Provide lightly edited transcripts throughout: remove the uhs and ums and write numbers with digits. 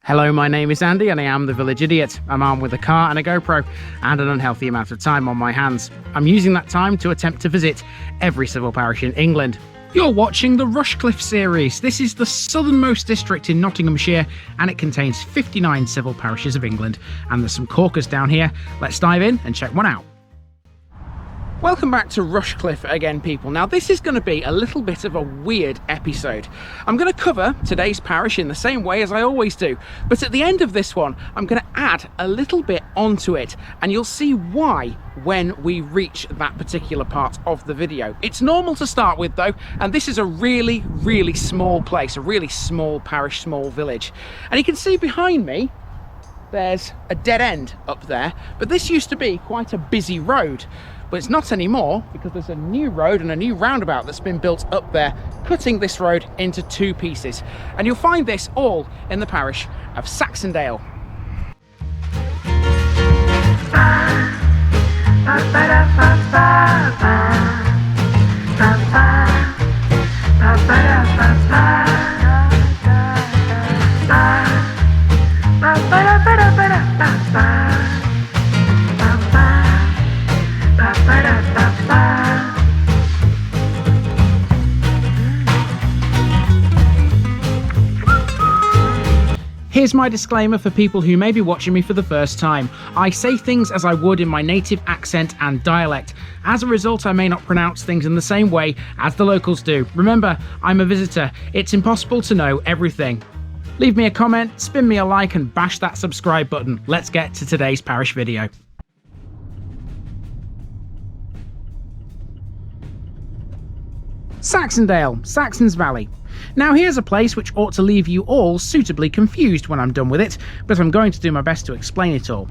Hello, my name is Andy and I am the Village Idiot. I'm armed with a car and a GoPro and an unhealthy amount of time on my hands. I'm using that time to attempt to visit every civil parish in England. You're watching the Rushcliffe series. This is the southernmost district in Nottinghamshire and it contains 59 civil parishes of England. And there's some corkers down here. Let's dive in and check one out. Welcome back to Rushcliffe again, people. Now this is going to be a little bit of a weird episode. I'm going to cover today's parish in the same way as I always do, but at the end of this one I'm going to add a little bit onto it and you'll see why when we reach that particular part of the video. It's normal to start with though, and this is a really small place, a really small parish, small village. And you can see behind me there's a dead end up there, but this used to be quite a busy road. But it's not anymore because there's a new road and a new roundabout that's been built up there, cutting this road into two pieces. And you'll find this all in the parish of Saxondale. Here's my disclaimer for people who may be watching me for the first time. I say things as I would in my native accent and dialect. As a result, I may not pronounce things in the same way as the locals do. Remember, I'm a visitor. It's impossible to know everything. Leave me a comment, spin me a like and bash that subscribe button. Let's get to today's parish video. Saxondale, Saxon's Valley. Now here's a place which ought to leave you all suitably confused when I'm done with it, but I'm going to do my best to explain it all.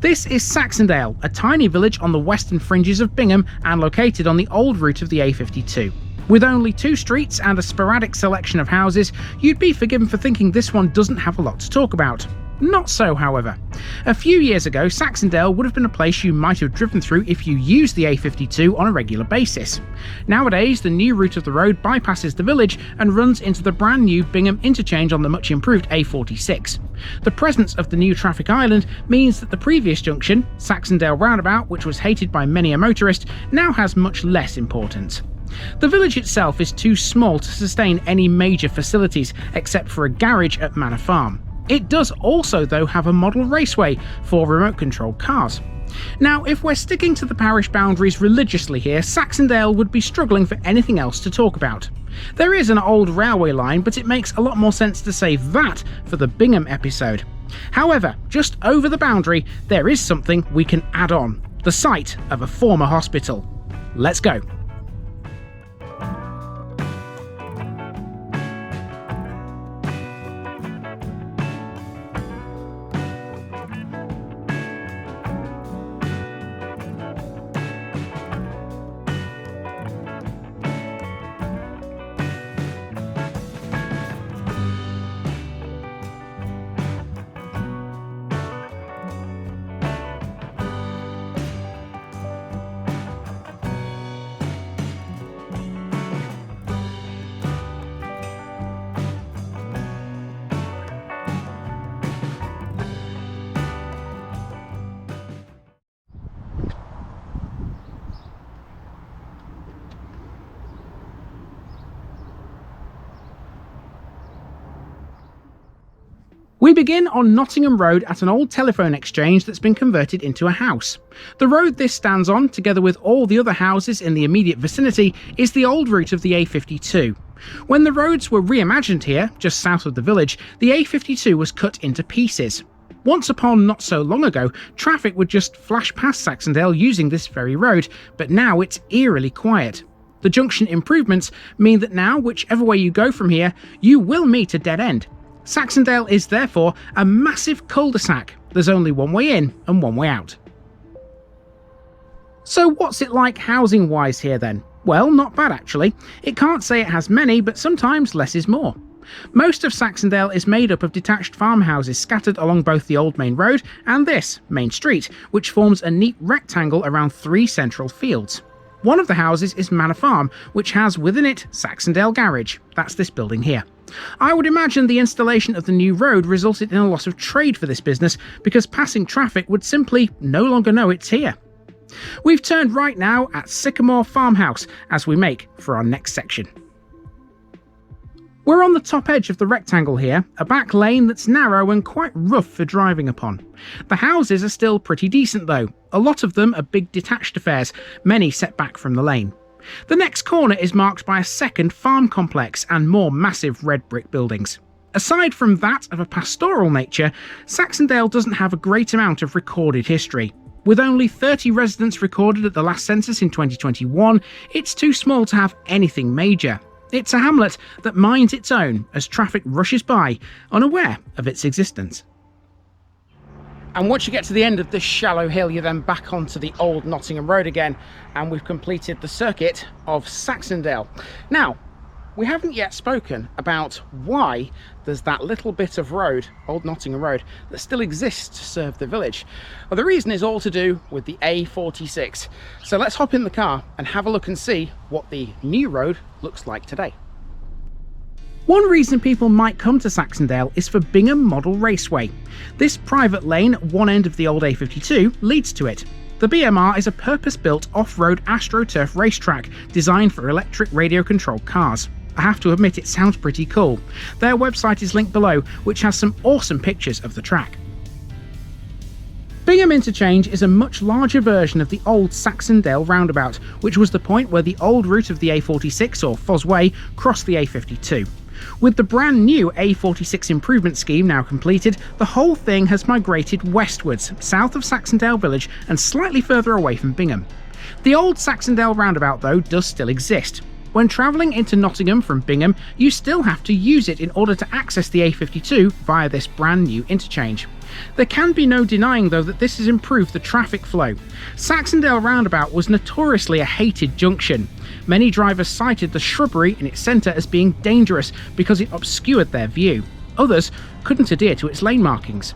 This is Saxondale, a tiny village on the western fringes of Bingham and located on the old route of the A52. With only 2 streets and a sporadic selection of houses, you'd be forgiven for thinking this one doesn't have a lot to talk about. Not so, however. A few years ago, Saxondale would have been a place you might have driven through if you used the A52 on a regular basis. Nowadays, the new route of the road bypasses the village and runs into the brand new Bingham Interchange on the much improved A46. The presence of the new traffic island means that the previous junction, Saxondale Roundabout, which was hated by many a motorist, now has much less importance. The village itself is too small to sustain any major facilities except for a garage at Manor Farm. It does also, though, have a model raceway for remote control cars. Now, if we're sticking to the parish boundaries religiously here, Saxondale would be struggling for anything else to talk about. There is an old railway line, but it makes a lot more sense to save that for the Bingham episode. However, just over the boundary, there is something we can add on: the site of a former hospital. Let's go. We begin on Nottingham Road at an old telephone exchange that's been converted into a house. The road this stands on, together with all the other houses in the immediate vicinity, is the old route of the A52. When the roads were reimagined here, just south of the village, the A52 was cut into pieces. Once upon not so long ago, traffic would just flash past Saxondale using this very road, but now it's eerily quiet. The junction improvements mean that now, whichever way you go from here, you will meet a dead end. Saxondale is therefore a massive cul-de-sac. There's only one way in and one way out. So what's it like housing wise here then? Well, not bad actually. It can't say it has many, but sometimes less is more. Most of Saxondale is made up of detached farmhouses scattered along both the old main road and this main street, which forms a neat rectangle around 3 central fields. One of the houses is Manor Farm, which has within it Saxondale Garage. That's this building here. I would imagine the installation of the new road resulted in a loss of trade for this business because passing traffic would simply no longer know it's here. We've turned right now at Sycamore Farmhouse as we make for our next section. We're on the top edge of the rectangle here, a back lane that's narrow and quite rough for driving upon. The houses are still pretty decent though, a lot of them are big detached affairs, many set back from the lane. The next corner is marked by a second farm complex and more massive red brick buildings. Aside from that of a pastoral nature, Saxondale doesn't have a great amount of recorded history. With only 30 residents recorded at the last census in 2021, it's too small to have anything major. It's a hamlet that minds its own as traffic rushes by, unaware of its existence. And once you get to the end of this shallow hill, you're then back onto the old Nottingham road again, and we've completed the circuit of Saxondale. Now, we haven't yet spoken about why there's that little bit of road, Old Nottingham Road, that still exists to serve the village. Well, the reason is all to do with the A46. So let's hop in the car and have a look and see what the new road looks like today. One reason people might come to Saxondale is for Bingham Modelraceway. This private lane at one end of the old A52 leads to it. The BMR is a purpose-built off-road AstroTurf racetrack designed for electric radio-controlled cars. I have to admit it sounds pretty cool. Their website is linked below, which has some awesome pictures of the track. Bingham Interchange is a much larger version of the old Saxondale Roundabout, which was the point where the old route of the A46 or Fosway crossed the A52. With the brand new A46 improvement scheme now completed, the whole thing has migrated westwards, south of Saxondale Village and slightly further away from Bingham. The old Saxondale Roundabout, though, does still exist. When travelling into Nottingham from Bingham, you still have to use it in order to access the A52 via this brand new interchange. There can be no denying though that this has improved the traffic flow. Saxondale Roundabout was notoriously a hated junction. Many drivers cited the shrubbery in its centre as being dangerous because it obscured their view. Others couldn't adhere to its lane markings.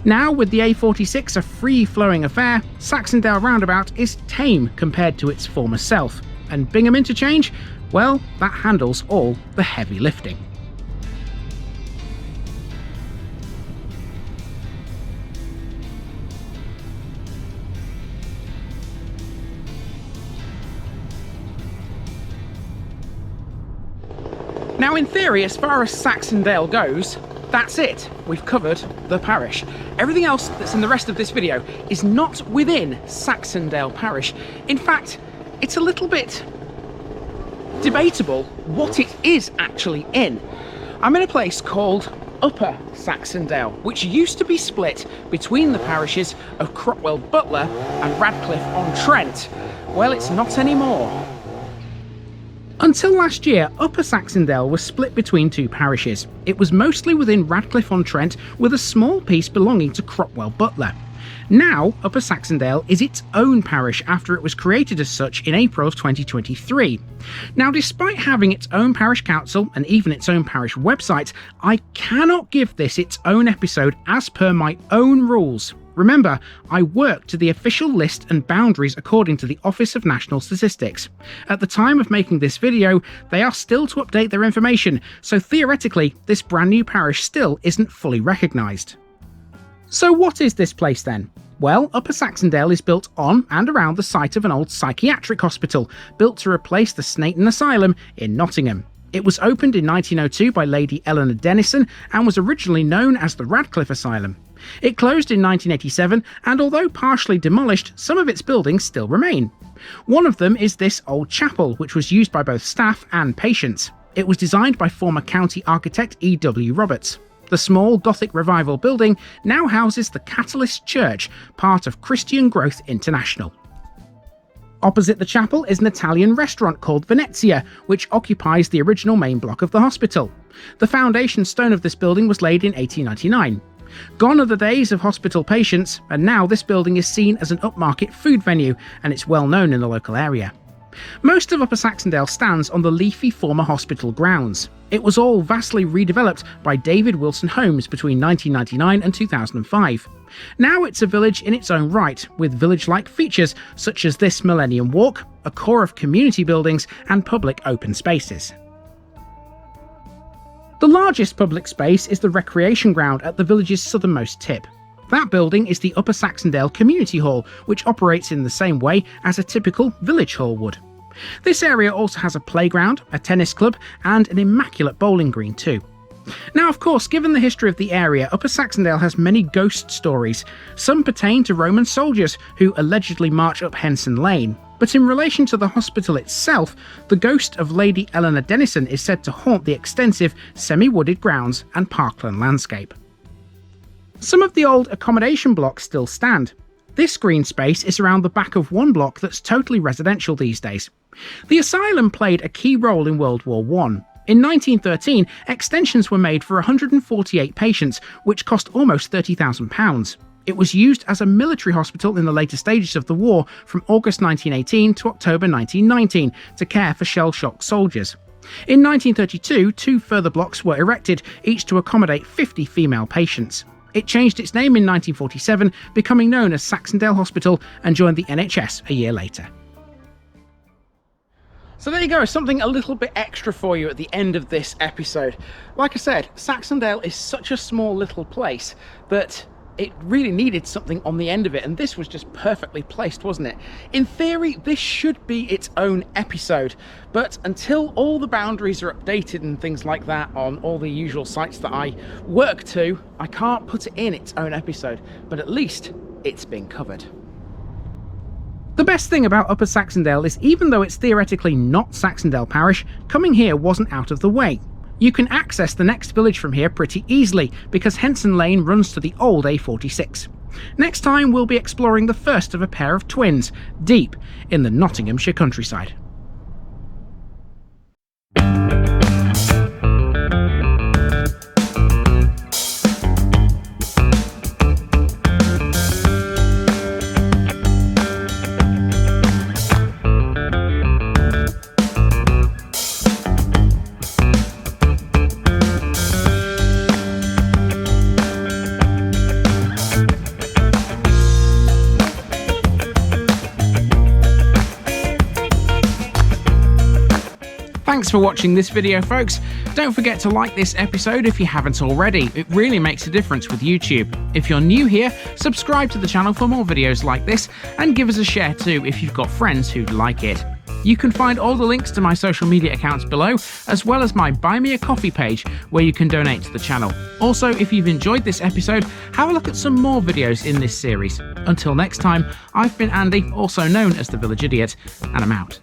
Now, with the A46 a free-flowing affair, Saxondale Roundabout is tame compared to its former self. And Bingham Interchange, well, that handles all the heavy lifting. Now, in theory, as far as Saxondale goes, that's it. We've covered the parish. Everything else that's in the rest of this video is not within Saxondale Parish. In fact, it's a little bit debatable what it is actually in. I'm in a place called Upper Saxondale, which used to be split between the parishes of Cropwell Butler and Radcliffe-on-Trent. Well, it's not anymore. Until last year, Upper Saxondale was split between two parishes. It was mostly within Radcliffe-on-Trent, with a small piece belonging to Cropwell Butler. Now, Upper Saxondale is its own parish after it was created as such in April of 2023. Now, despite having its own parish council and even its own parish website, I cannot give this its own episode as per my own rules. Remember, I work to the official list and boundaries according to the Office of National Statistics. At the time of making this video, they are still to update their information, so theoretically, this brand new parish still isn't fully recognised. So what is this place then? Well, Upper Saxondale is built on and around the site of an old psychiatric hospital, built to replace the Snayton Asylum in Nottingham. It was opened in 1902 by Lady Eleanor Denison and was originally known as the Radcliffe Asylum. It closed in 1987, and although partially demolished, some of its buildings still remain. One of them is this old chapel, which was used by both staff and patients. It was designed by former county architect E.W. Roberts. The small Gothic Revival building now houses the Catalyst Church, part of Christian Growth International. Opposite the chapel is an Italian restaurant called Venezia, which occupies the original main block of the hospital. The foundation stone of this building was laid in 1899. Gone are the days of hospital patients, and now this building is seen as an upmarket food venue, and it's well known in the local area. Most of Upper Saxondale stands on the leafy former hospital grounds. It was all vastly redeveloped by David Wilson Homes between 1999 and 2005. Now it's a village in its own right, with village-like features such as this Millennium Walk, a core of community buildings and public open spaces. The largest public space is the recreation ground at the village's southernmost tip. That building is the Upper Saxondale Community Hall, which operates in the same way as a typical village hall would. This area also has a playground, a tennis club, and an immaculate bowling green too. Now, of course, given the history of the area, Upper Saxondale has many ghost stories. Some pertain to Roman soldiers who allegedly march up Henson Lane. But in relation to the hospital itself, the ghost of Lady Eleanor Denison is said to haunt the extensive, semi-wooded grounds and parkland landscape. Some of the old accommodation blocks still stand. This green space is around the back of one block that's totally residential these days. The asylum played a key role in World War I. In 1913, extensions were made for 148 patients, which cost almost £30,000. It was used as a military hospital in the later stages of the war from August 1918 to October 1919 to care for shell-shocked soldiers. In 1932, 2 further blocks were erected, each to accommodate 50 female patients. It changed its name in 1947, becoming known as Saxondale Hospital, and joined the NHS a year later. So there you go, something a little bit extra for you at the end of this episode. Like I said, Saxondale is such a small little place that it really needed something on the end of it, and this was just perfectly placed, wasn't it? In theory, this should be its own episode, but until all the boundaries are updated and things like that on all the usual sites that I work to, I can't put it in its own episode, but at least it's been covered. The best thing about Upper Saxondale is, even though it's theoretically not Saxondale Parish, coming here wasn't out of the way. You can access the next village from here pretty easily, because Henson Lane runs to the old A46. Next time we'll be exploring the first of a pair of twins, deep in the Nottinghamshire countryside. Thanks for watching this video, folks. Don't forget to like this episode if you haven't already. It really makes a difference with YouTube. If you're new here, subscribe to the channel for more videos like this, and give us a share too if you've got friends who'd like it. You can find all the links to my social media accounts below, as well as my Buy Me a Coffee page where you can donate to the channel. Also, if you've enjoyed this episode, have a look at some more videos in this series. Until next time, I've been Andy, also known as the Village Idiot, and I'm out.